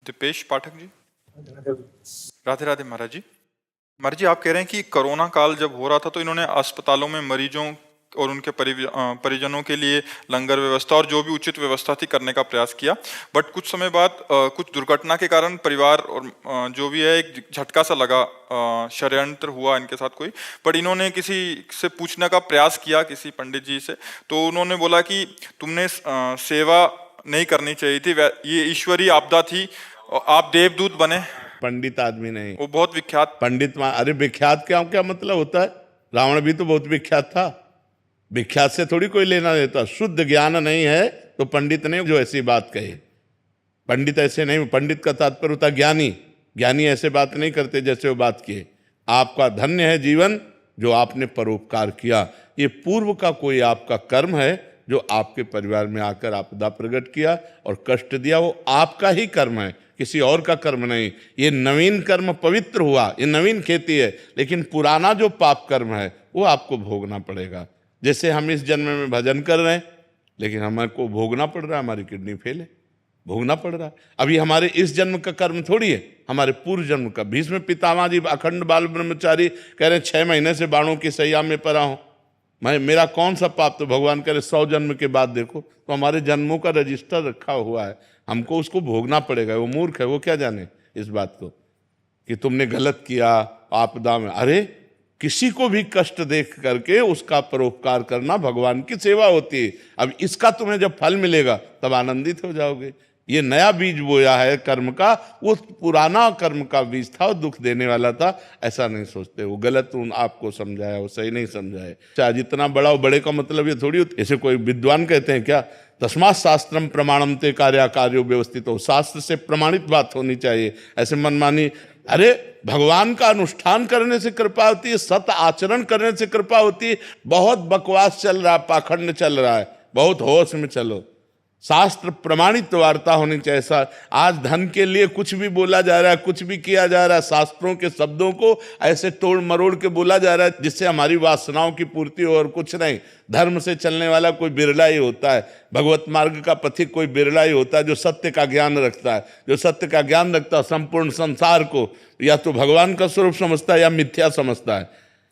दीपेश पाठक जी। राधे राधे महाराज जी। महाराज जी, आप कह रहे हैं कि कोरोना काल जब हो रहा था तो इन्होंने अस्पतालों में मरीजों और उनके परिजनों के लिए लंगर व्यवस्था और जो भी उचित व्यवस्था थी करने का प्रयास किया। बट कुछ समय बाद कुछ दुर्घटना के कारण परिवार और जो भी है एक झटका सा लगा, षड्यंत्र हुआ इनके साथ कोई। बट इन्होंने किसी से पूछने का प्रयास किया, किसी पंडित जी से, तो उन्होंने बोला कि तुमने सेवा नहीं करनी चाहिए थी, ये ईश्वरीय आपदा थी, आप देवदूत बने। पंडित आदमी नहीं, वो बहुत विख्यात पंडित। अरे विख्यात क्या मतलब होता है? रावण भी तो बहुत विख्यात था। विख्यात से थोड़ी कोई लेना देता। शुद्ध ज्ञान नहीं है तो पंडित नहीं जो ऐसी बात कहे। पंडित ऐसे नहीं, पंडित का तात्पर्य होता ज्ञानी। ज्ञानी ऐसे बात नहीं करते जैसे वो बात किए। आपका धन्य है जीवन जो आपने परोपकार किया। ये पूर्व का कोई आपका कर्म है जो आपके परिवार में आकर आपदा प्रकट किया और कष्ट दिया, वो आपका ही कर्म है, किसी और का कर्म नहीं। ये नवीन कर्म पवित्र हुआ, ये नवीन खेती है, लेकिन पुराना जो पाप कर्म है वो आपको भोगना पड़ेगा। जैसे हम इस जन्म में भजन कर रहे हैं, लेकिन हमको भोगना पड़ रहा है, हमारी किडनी फेल है, भोगना पड़ रहा है। अभी हमारे इस जन्म का कर्म थोड़ी है, हमारे पूर्व जन्म का। भीष्म पितामह जी अखंड बाल ब्रह्मचारी कह रहे हैं 6 महीने से बाणों की सैया में पड़ा हूं, मेरा कौन सा पाप? तो भगवान कह रहे 100 जन्म के बाद देखो। तो हमारे जन्मों का रजिस्टर रखा हुआ है, हमको उसको भोगना पड़ेगा। वो मूर्ख है, वो क्या जाने इस बात को कि तुमने गलत किया आपदा में। अरे किसी को भी कष्ट देख करके उसका परोपकार करना भगवान की सेवा होती है। अब इसका तुम्हें जब फल मिलेगा तब आनंदित हो जाओगे। ये नया बीज बोया है कर्म का, वो पुराना कर्म का बीज था, वो दुख देने वाला था। ऐसा नहीं सोचते, वो गलत आपको समझाया, वो सही नहीं समझाया। चाहे जितना बड़ा हो, बड़े का मतलब ये थोड़ी होता। ऐसे कोई विद्वान कहते हैं क्या, तस्मात् शास्त्रम प्रमाणम ते कार्यो व्यवस्थित हो। शास्त्र से प्रमाणित बात होनी चाहिए, ऐसे मनमानी। अरे भगवान का अनुष्ठान करने से कृपा होती है, सत आचरण करने से कृपा होती है। बहुत बकवास चल रहा है, पाखंड चल रहा है, बहुत होश में चलो। शास्त्र प्रमाणित वार्ता होनी चाहिए। ऐसा आज धन के लिए कुछ भी बोला जा रहा है, कुछ भी किया जा रहा है। शास्त्रों के शब्दों को ऐसे तोड़ मरोड़ के बोला जा रहा है जिससे हमारी वासनाओं की पूर्ति हो, और कुछ नहीं। धर्म से चलने वाला कोई बिरला ही होता है, भगवत मार्ग का पथिक कोई बिरला ही होता है जो सत्य का ज्ञान रखता है। जो सत्य का ज्ञान रखता है संपूर्ण संसार को या तो भगवान का स्वरूप समझता है या मिथ्या समझता है,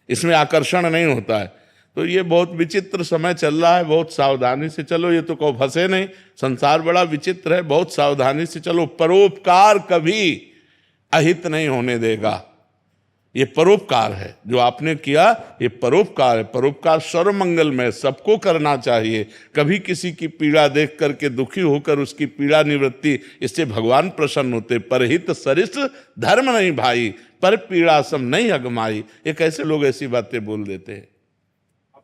इसमें आकर्षण नहीं होता है। तो ये बहुत विचित्र समय चल रहा है, बहुत सावधानी से चलो। ये तो कहो फंसे नहीं, संसार बड़ा विचित्र है, बहुत सावधानी से चलो। परोपकार कभी अहित नहीं होने देगा। ये परोपकार है जो आपने किया, ये परोपकार है। परोपकार सर्वमंगलमय, सबको करना चाहिए। कभी किसी की पीड़ा देख करके दुखी होकर उसकी पीड़ा निवृत्ति, इससे भगवान प्रसन्न होते। परहित सरिस धर्म नहीं भाई, पर पीड़ा सम नहीं अगमाई। ये कैसे लोग ऐसी बातें बोल देते हैं?